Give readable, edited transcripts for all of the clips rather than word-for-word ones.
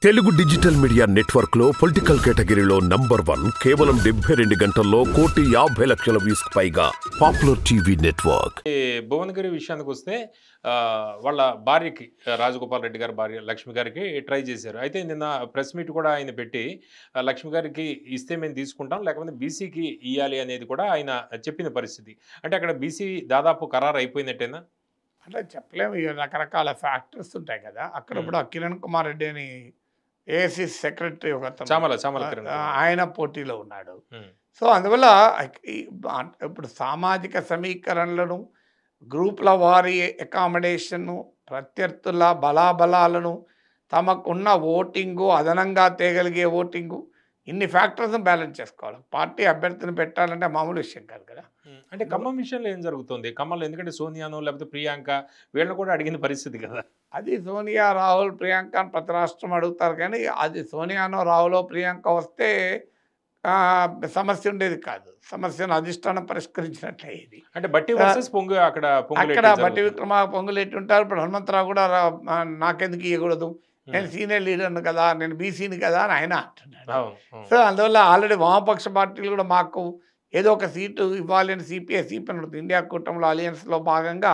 Telugu digital media network లో political కేటగిరీలో number 1 కేవలం 72 గంటల్లో 1,50,00,000 వ్యూస్ పైగా పాపులర్ టీవీ నెట్వర్క్. భువనగిరి విషయానికి వస్తే వాళ్ళ భార్యకి రాజగోపాల్ రెడ్డి గారి భార్య లక్ష్మి గారికి ట్రై చేశారు. అయితే నిన్న ప్రెస్ మీట్ కూడా ఆయన పెట్టి లక్ష్మి గారికి ఇస్తే మేము తీసుకుంటాం, లేకపోతే బీసీకి ఇవ్వాలి అనేది కూడా ఆయన చెప్పిన పరిస్థితి. అంటే అక్కడ బీసీ దాదాపు ఖరారు అయిపోయినట్టేనా? అంటే చెప్పలేము. ఇక రకరకాల ఫ్యాక్టర్స్ ఉంటాయి కదా. అక్కడ ఇప్పుడు కిరణ్ కుమార్ రెడ్డి అని ఏఐసి సెక్రటరీ ఒక ఆయన పోటీలో ఉన్నాడు. సో అందువల్ల ఇప్పుడు సామాజిక సమీకరణలను, గ్రూపుల వారి అకామిడేషను, ప్రత్యర్థుల బలాబలాలను, తమకున్న ఓటింగు, అదనంగా తేగలిగే ఓటింగు, ఇన్ని ఫ్యాక్టర్స్ బ్యాలెన్స్ చేసుకోవాలి. పార్టీ అభ్యర్థిని పెట్టాలంటే మామూలు విషయం కాదు కదా. అంటే ఖమ్మం విషయంలో ఏం జరుగుతుంది? ఖమ్మంలో ఎందుకంటే సోనియాను లేకపోతే ప్రియాంక వీళ్ళని కూడా అడిగిన పరిస్థితి కదా. అది సోనియా, రాహుల్, ప్రియాంక అని ప్రతి రాష్ట్రం అడుగుతారు, కానీ అది సోనియానో, రాహులో, ప్రియాంక వస్తే సమస్య ఉండేది కాదు. సమస్యను అధిష్టానం పరిష్కరించినట్లయింది. అంటే బట్టి వర్సెస్ పొంగు అక్కడ బట్టి విక్రమ పొంగులేటి ఉంటారు. ఇప్పుడు హనుమంతరావు కూడా నాకెందుకు ఇవ్వకూడదు, నేను సీనియర్ లీడర్ను కదా, నేను బీసీని కదా అని ఆయన అంటున్నాడు. సో అందువల్ల ఆల్రెడీ వామపక్ష పార్టీలు కూడా మాకు ఏదో ఒక సీటు ఇవ్వాలి అని సిపిఐ ఇండియా కూటమిలో అలయన్స్లో భాగంగా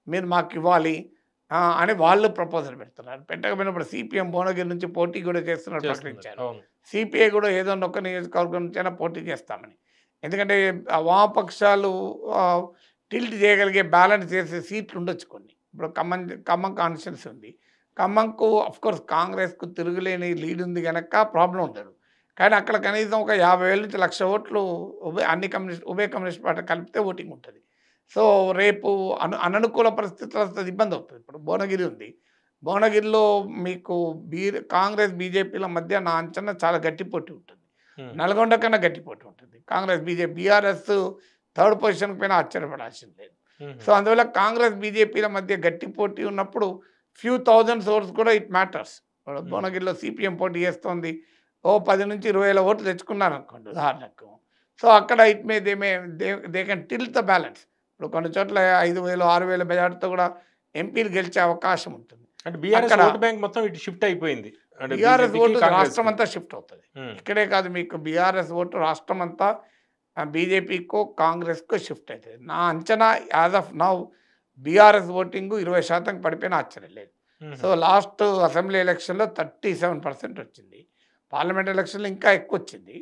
మీరు మాకు ఇవ్వాలి అని వాళ్ళు ప్రపోజల్ పెడుతున్నారు. పెట్టకపోయినప్పుడు సిపిఎం భువనగిరి నుంచి పోటీ కూడా చేస్తున్నట్టు ప్రకటించారు. సిపిఐ కూడా ఏదో ఒక నియోజకవర్గం నుంచి అయినా పోటీ చేస్తామని. ఎందుకంటే వామపక్షాలు టిల్ట్ చేయగలిగే బ్యాలెన్స్ చేసే సీట్లు ఉండొచ్చు కొన్ని. ఇప్పుడు ఖమ్మం కాన్స్టిట్యున్సీ ఉంది. ఖమ్మంకు అఫ్కోర్స్ కాంగ్రెస్కు తిరుగులేని లీడ్ ఉంది కనుక ప్రాబ్లం ఉండదు. కానీ అక్కడ కనీసం ఒక 50,000 నుంచి 1,00,000 ఓట్లు ఉభయ కమ్యూనిస్ట్ పార్టీ కలిపితే ఓటింగ్ ఉంటుంది. సో రేపు అననుకూల పరిస్థితులు వస్తుంది, ఇబ్బంది అవుతుంది. ఇప్పుడు భువనగిరి ఉంది. భువనగిరిలో మీకు కాంగ్రెస్ బీజేపీల మధ్య నా అంచనా చాలా గట్టి పోటీ ఉంటుంది. నల్గొండ కన్నా గట్టి పోటీ ఉంటుంది. కాంగ్రెస్ బీఆర్ఎస్ థర్డ్ పొజిషన్ పైన ఆశ్చర్యపడాల్సింది లేదు. సో అందువల్ల కాంగ్రెస్ బీజేపీల మధ్య గట్టి పోటీ ఉన్నప్పుడు ఫ్యూ థౌజండ్ ఓట్స్ కూడా ఇట్ మ్యాటర్స్. భువనగిరిలో సిపిఎం పోటీ చేస్తోంది, 10 నుంచి 20,000 ఓట్లు తెచ్చుకున్నారు అనుకోండి ఉదాహరణకు. సో అక్కడ it may they can tilt the balance. ఇప్పుడు కొన్ని చోట్ల 5,000, 6,000 మెజార్టీతో కూడా ఎంపీలు గెలిచే అవకాశం ఉంటుంది. అంటే బీఆర్ఎస్ ఓటు బ్యాంక్ మొత్తం ఇటు షిఫ్ట్ అయిపోయింది. బీఆర్ఎస్ ఓటు రాష్ట్రం అంతా షిఫ్ట్ అవుతుంది. ఇక్కడే కాదు, మీకు బీఆర్ఎస్ ఓటు రాష్ట్రం అంతా బీజేపీకో కాంగ్రెస్కో షిఫ్ట్ అవుతుంది. నా అంచనా as of now BRS voting 20% పడిపోయినా ఆశ్చర్యం లేదు. సో లాస్ట్ అసెంబ్లీ ఎలక్షన్లో 37% వచ్చింది. పార్లమెంట్ ఎలక్షన్లో ఇంకా ఎక్కువ వచ్చింది.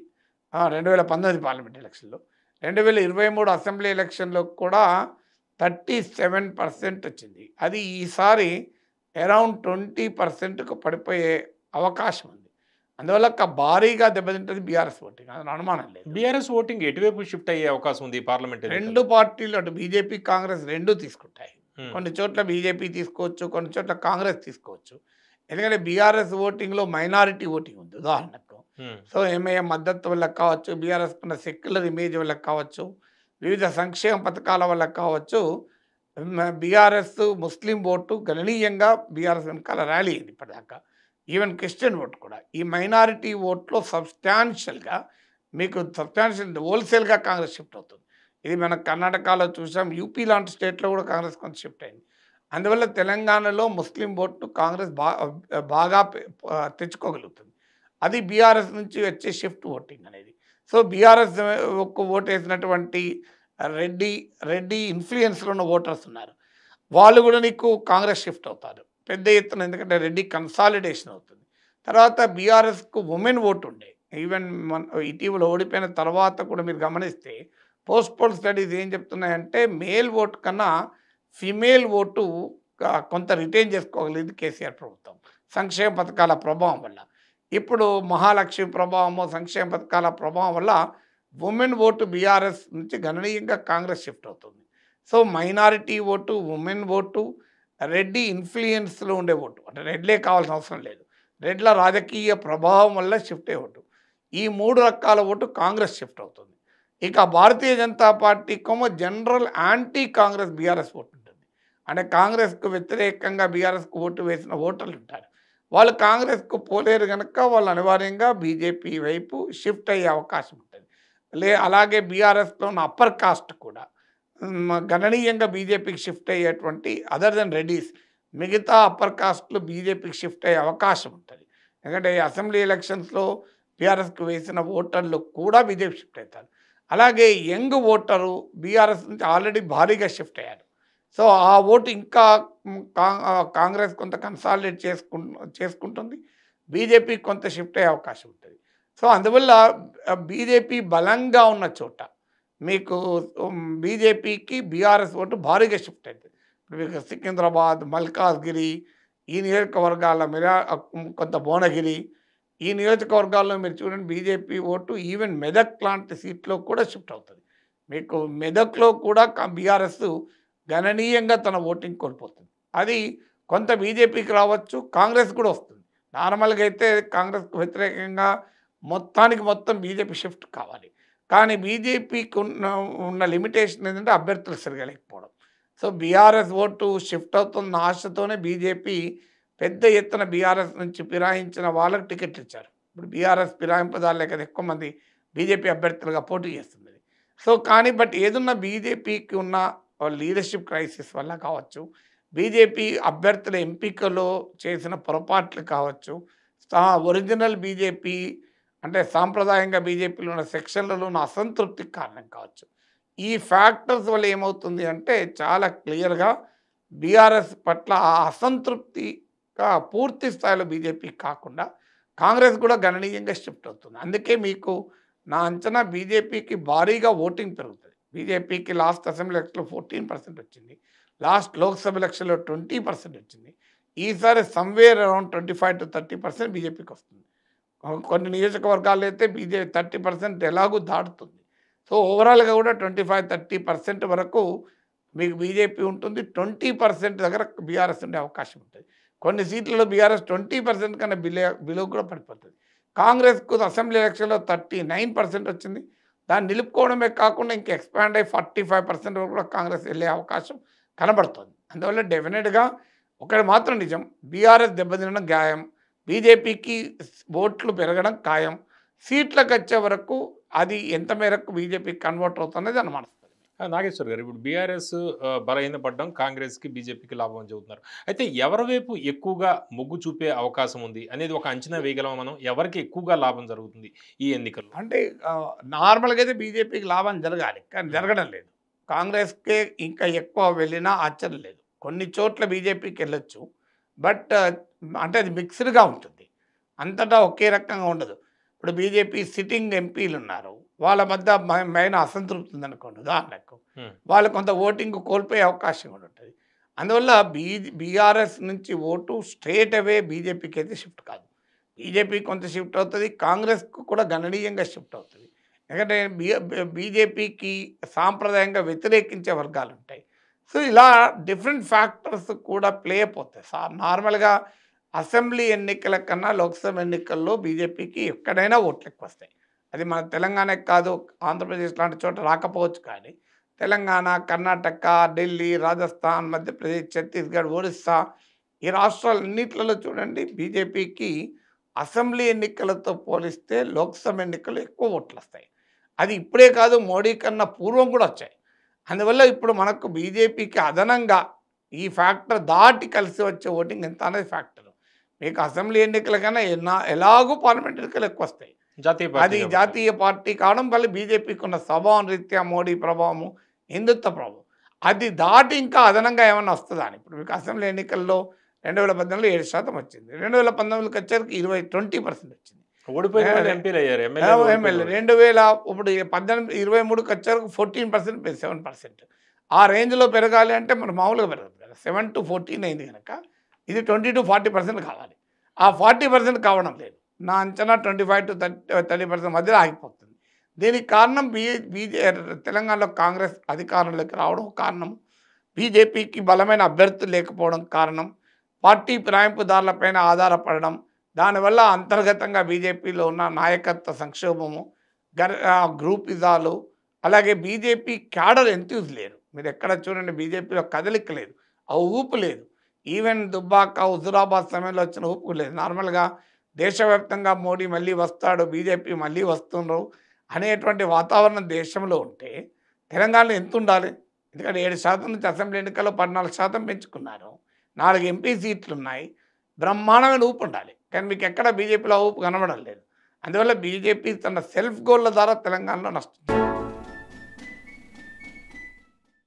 2019 పార్లమెంట్ ఎలక్షన్లో. 2023 అసెంబ్లీ ఎలక్షన్లో కూడా 37% వచ్చింది. అది ఈసారి అరౌండ్ 20%కు పడిపోయే అవకాశం ఉంది. అందువల్ల భారీగా దెబ్బతింటుంది బీఆర్ఎస్ ఓటింగ్, అది అనుమానం లేదు. బీఆర్ఎస్ ఓటింగ్ ఎటువైపు షిఫ్ట్ అయ్యే అవకాశం ఉంది పార్లమెంట్? రెండు పార్టీలు, అటు బీజేపీ కాంగ్రెస్ రెండు తీసుకుంటాయి. కొన్ని చోట్ల బీజేపీ తీసుకోవచ్చు, కొన్ని చోట్ల కాంగ్రెస్ తీసుకోవచ్చు. ఎందుకంటే బీఆర్ఎస్ ఓటింగ్లో మైనారిటీ ఓటింగ్ ఉంది ఉదాహరణకు. సో ఎంఐఎం మద్దతు వల్ల కావచ్చు, బీఆర్ఎస్ ఉన్న సెక్యులర్ ఇమేజ్ వల్ల కావచ్చు, వివిధ సంక్షేమ పథకాల వల్ల కావచ్చు, బీఆర్ఎస్ ముస్లిం ఓటు గణనీయంగా బీఆర్ఎస్ వెనకాల ర్యాలీ అయింది ఇప్పటిదాకా. ఈవెన్ క్రిస్టియన్ ఓటు కూడా. ఈ మైనారిటీ ఓట్లో సబ్స్టాన్షియల్గా హోల్సేల్గా కాంగ్రెస్ షిఫ్ట్ అవుతుంది. ఇది మన కర్ణాటకలో చూసాం, యూపీ లాంటి స్టేట్లో కూడా కాంగ్రెస్ కొంత షిఫ్ట్ అయింది. అందువల్ల తెలంగాణలో ముస్లిం ఓట్ను కాంగ్రెస్ బాగా తెచ్చుకోగలుగుతుంది. అది బీఆర్ఎస్ నుంచి వచ్చే షిఫ్ట్ ఓటింగ్ అనేది. సో బీఆర్ఎస్ ఒక్క ఓటు వేసినటువంటి రెడ్డి ఇన్ఫ్లుయెన్స్లో ఉన్న ఓటర్స్ ఉన్నారు, వాళ్ళు కూడా నీకు కాంగ్రెస్ షిఫ్ట్ అవుతారు పెద్ద ఎత్తున. ఎందుకంటే రెడ్డి కన్సాలిడేషన్ అవుతుంది. తర్వాత బీఆర్ఎస్కు ఉమెన్ ఓటు ఉండే, ఈవెన్ ఇటీవల ఓడిపోయిన తర్వాత కూడా మీరు గమనిస్తే పోల్ స్టడీస్ ఏం చెప్తున్నాయంటే మేల్ ఓటు కన్నా ఫిమేల్ ఓటు కొంత రిటైన్ చేసుకోగలిగింది కేసీఆర్ ప్రభుత్వం సంక్షేమ పథకాల ప్రభావం వల్ల. ఇప్పుడు మహాలక్ష్మి ప్రభావము, సంక్షేమ పథకాల ప్రభావం వల్ల ఉమెన్ ఓటు బీఆర్ఎస్ నుంచి గణనీయంగా కాంగ్రెస్ షిఫ్ట్ అవుతుంది. So minority vote, women vote, Reddy ఇన్ఫ్లుయెన్స్లో ఉండే ఓటు, అంటే రెడ్లే కావాల్సిన అవసరం లేదు, రెడ్ల రాజకీయ ప్రభావం వల్ల షిఫ్ట్ అయ్యే ఓటు, ఈ 3 రకాల ఓటు కాంగ్రెస్ షిఫ్ట్ అవుతుంది. ఇక భారతీయ జనతా పార్టీకేమో general anti Congress BRS vote ఉంటుంది. అంటే కాంగ్రెస్కు వ్యతిరేకంగా బీఆర్ఎస్కు ఓటు వేసిన ఓటర్లు ఉంటారు, వాళ్ళు కాంగ్రెస్కు పోలేరు కనుక వాళ్ళు అనివార్యంగా బీజేపీ వైపు షిఫ్ట్ అయ్యే అవకాశం ఉంటుంది. అలాగే బీఆర్ఎస్లో ఉన్న అప్పర్ కాస్ట్ కూడా గణనీయంగా బీజేపీకి షిఫ్ట్ అయ్యేటువంటి అదర్ దెన్ రెడ్డీస్ మిగతా అప్పర్ కాస్ట్లు బీజేపీకి షిఫ్ట్ అయ్యే అవకాశం ఉంటుంది. ఎందుకంటే అసెంబ్లీ ఎలక్షన్స్లో బీఆర్ఎస్కి వేసిన ఓటర్లు కూడా బీజేపీ షిఫ్ట్ అవుతారు. అలాగే యంగ్ ఓటరు బీఆర్ఎస్ నుంచి ఆల్రెడీ భారీగా షిఫ్ట్ అయ్యారు. సో ఆ ఓటు ఇంకా కాంగ్రెస్ కొంత కన్సాలిడేట్ చేసుకుంటుంది. బీజేపీ కొంత షిఫ్ట్ అయ్యే అవకాశం ఉంటుంది. సో అందువల్ల బీజేపీ బలంగా ఉన్న చోట మీకు బీజేపీకి బీఆర్ఎస్ ఓటు భారీగా షిఫ్ట్ అవుతుంది. ఇప్పుడు మీకు సికింద్రాబాద్, మల్కాజ్గిరి ఈ నియోజకవర్గాల కొంత భువనగిరి ఈ నియోజకవర్గాల్లో మీరు చూడండి బీజేపీ ఓటు ఈవెన్ మెదక్ లాంటి సీట్లో కూడా షిఫ్ట్ అవుతుంది. మీకు మెదక్లో కూడా బీఆర్ఎస్ గణనీయంగా తన ఓటింగ్ కోల్పోతుంది. అది కొంత బీజేపీకి రావచ్చు, కాంగ్రెస్ కూడా వస్తుంది. నార్మల్గా అయితే కాంగ్రెస్కు వ్యతిరేకంగా మొత్తం బీజేపీ షిఫ్ట్ కావాలి. కానీ బీజేపీకి ఉన్న లిమిటేషన్ ఏంటంటే అభ్యర్థులు సరిగా లేకపోవడం. సో బీఆర్ఎస్ ఓటు షిఫ్ట్ అవుతున్న ఆశతోనే బీజేపీ పెద్ద ఎత్తున బీఆర్ఎస్ నుంచి ఫిరాయించిన వాళ్ళకి టికెట్లు ఇచ్చారు. ఇప్పుడు బీఆర్ఎస్ ఫిరాయింపుదారులే కదా ఎక్కువ మంది బీజేపీ అభ్యర్థులుగా పోటీ చేస్తుంది. సో కానీ బట్ ఏదున్న బీజేపీకి ఉన్న లీడర్షిప్ క్రైసిస్ వల్ల కావచ్చు, బీజేపీ అభ్యర్థుల ఎంపికలో చేసిన పొరపాట్లు కావచ్చు, ఒరిజినల్ బీజేపీ అంటే సాంప్రదాయంగా బీజేపీలో ఉన్న సెక్షన్లలో ఉన్న అసంతృప్తికి కారణం కావచ్చు. ఈ ఫ్యాక్టర్స్ వల్ల ఏమవుతుంది అంటే చాలా క్లియర్గా బీఆర్ఎస్ పట్ల ఆ అసంతృప్తిగా పూర్తి స్థాయిలో బీజేపీ కాకుండా కాంగ్రెస్ కూడా గణనీయంగా షిఫ్ట్ అవుతుంది. అందుకే మీకు నా అంచనా బీజేపీకి భారీగా ఓటింగ్ పెరుగుతుంది. బీజేపీకి లాస్ట్ అసెంబ్లీ ఎలక్షన్లో 14% వచ్చింది, లాస్ట్ లోక్సభ ఎలక్షన్లో 20% వచ్చింది. ఈసారి సమ్వేర్ అరౌండ్ 25 to 30% బీజేపీకి వస్తుంది. కొన్ని నియోజకవర్గాల్లో అయితే బీజేపీ 30% ఎలాగూ దాటుతుంది. సో ఓవరాల్గా కూడా 25-30% వరకు మీకు బీజేపీ ఉంటుంది. 20% దగ్గర బీఆర్ఎస్ ఉండే అవకాశం ఉంటుంది. కొన్ని సీట్లలో బీఆర్ఎస్ 20% కన్నా బిలో కూడా పడిపోతుంది. కాంగ్రెస్కు అసెంబ్లీ ఎలక్షన్లో 39% వచ్చింది. దాన్ని నిలుపుకోవడమే కాకుండా ఇంకా ఎక్స్పాండ్ అయ్యి 45% వరకు కూడా కాంగ్రెస్ వెళ్ళే అవకాశం కనబడుతుంది. అందువల్ల డెఫినెట్గా ఒకటి మాత్రం నిజం, బీఆర్ఎస్ దెబ్బతినడం ఖాయం, బీజేపీకి ఓట్లు పెరగడం ఖాయం. సీట్లకు వచ్చే వరకు అది ఎంత మేరకు బీజేపీకి కన్వర్ట్ అవుతున్నది అనుమానిస్తుంది. నాగేశ్వర్ గారు, ఇప్పుడు బీఆర్ఎస్ బలహీనపడడం కాంగ్రెస్కి బీజేపీకి లాభం అని చెబుతున్నారు. అయితే ఎవరి వైపు ఎక్కువగా మొగ్గు చూపే అవకాశం ఉంది అనేది ఒక అంచనా వేయగలం మనం? ఎవరికి ఎక్కువగా లాభం జరుగుతుంది ఈ ఎన్నికల్లో? అంటే నార్మల్గా అయితే బీజేపీకి లాభం జరగాలి, కానీ జరగడం లేదు. కాంగ్రెస్కే ఇంకా ఎక్కువ వెళ్ళినా ఆశ్చర్యం లేదు. కొన్ని చోట్ల బీజేపీకి వెళ్ళొచ్చు, బట్ అంటే అది మిక్స్డ్గా ఉంటుంది, అంతటా ఒకే రకంగా ఉండదు. ఇప్పుడు బీజేపీ సిట్టింగ్ ఎంపీలు ఉన్నారు, వాళ్ళ మధ్య మైన అసంతృప్తి ఉందనుకోండి, ఉదాహరణకు వాళ్ళు కొంత ఓటింగ్ కోల్పోయే అవకాశం కూడా ఉంటుంది. అందువల్ల బీఆర్ఎస్ నుంచి ఓటు స్ట్రేట్ అవే బీజేపీకి అయితే షిఫ్ట్ కాదు. బీజేపీ కొంత షిఫ్ట్ అవుతుంది, కాంగ్రెస్కు కూడా గణనీయంగా షిఫ్ట్ అవుతుంది. ఎందుకంటే బీజేపీకి సాంప్రదాయంగా వ్యతిరేకించే వర్గాలు ఉంటాయి. సో ఇలా డిఫరెంట్ ఫ్యాక్టర్స్ కూడా ప్లే అయిపోతాయి. నార్మల్గా అసెంబ్లీ ఎన్నికల కన్నా లోక్సభ ఎన్నికల్లో బీజేపీకి ఎక్కడైనా ఓట్లు ఎక్కువ వస్తాయి. అది మన తెలంగాణకి కాదు, ఆంధ్రప్రదేశ్ లాంటి చోట రాకపోవచ్చు, కానీ తెలంగాణ, కర్ణాటక, ఢిల్లీ, రాజస్థాన్, మధ్యప్రదేశ్, ఛత్తీస్గఢ్, ఒరిస్సా ఈ రాష్ట్రాలన్నింటిలో చూడండి బీజేపీకి అసెంబ్లీ ఎన్నికలతో పోలిస్తే లోక్సభ ఎన్నికల్లో ఎక్కువ ఓట్లు వస్తాయి. అది ఇప్పుడే కాదు, మోడీ కన్నా పూర్వం కూడా వచ్చాయి. అందువల్ల ఇప్పుడు మనకు బీజేపీకి అదనంగా ఈ ఫ్యాక్టర్ దాటి కలిసి వచ్చే ఓటింగ్ ఎంత అనేది ఫ్యాక్టర్. మీకు అసెంబ్లీ ఎన్నికల కన్నా ఎలాగూ పార్లమెంట్ ఎన్నికలు ఎక్కువ వస్తాయి. అది జాతీయ పార్టీ కావడం వల్ల బీజేపీకి ఉన్న స్వభావం రీత్యా మోడీ ప్రభావము, హిందుత్వ ప్రభావం అది దాటి ఇంకా అదనంగా ఏమన్నా వస్తుందా అని. ఇప్పుడు మీకు అసెంబ్లీ ఎన్నికల్లో 2018లో 7% వచ్చింది, 2019కి వచ్చేసరికి 20% వచ్చింది. ఎమ్మెల్యే 2023కి వచ్చేసరికి 14%, 7%. ఆ రేంజ్లో పెరగాలి అంటే మరి మామూలుగా పెరగదు కదా. 7 to 14 అయింది కనుక ఇది 20 to 40% కావాలి. ఆ 40% కావడం లేదు. నా అంచనా 25 to 30% మధ్యలో ఆగిపోతుంది. దీనికి కారణం తెలంగాణలో కాంగ్రెస్ అధికారంలోకి రావడం కారణం, బీజేపీకి బలమైన అభ్యర్థులు లేకపోవడం కారణం, పార్టీ ఫిరాయింపుదారులపైన ఆధారపడడం, దానివల్ల అంతర్గతంగా బీజేపీలో ఉన్న నాయకత్వ సంక్షోభము, గ్రూపిజాలు, అలాగే బీజేపీ క్యాడర్ ఎంతూజ్ లేరు. మీరు ఎక్కడ చూడండి బీజేపీలో కదలిక లేదు, ఆ ఊపు లేదు. ఈవెన్ దుబ్బాక, హుజురాబాద్ సమయంలో వచ్చిన ఊపు లేదు. నార్మల్గా దేశవ్యాప్తంగా మోడీ మళ్ళీ వస్తాడు, బీజేపీ మళ్ళీ వస్తున్నారు అనేటువంటి వాతావరణం దేశంలో ఉంటే తెలంగాణలో ఎంత ఉండాలి? ఎందుకంటే 7% నుంచి అసెంబ్లీ ఎన్నికల్లో 14% పెంచుకున్నారు, 4 ఎంపీ సీట్లు ఉన్నాయి, బ్రహ్మాండమైన ఊపు ఉండాలి. కానీ మీకు ఎక్కడ బీజేపీలో ఊపు కనబడలేదు. అందువల్ల బీజేపీ తన సెల్ఫ్ గోల్ల ద్వారా తెలంగాణలో నష్టం.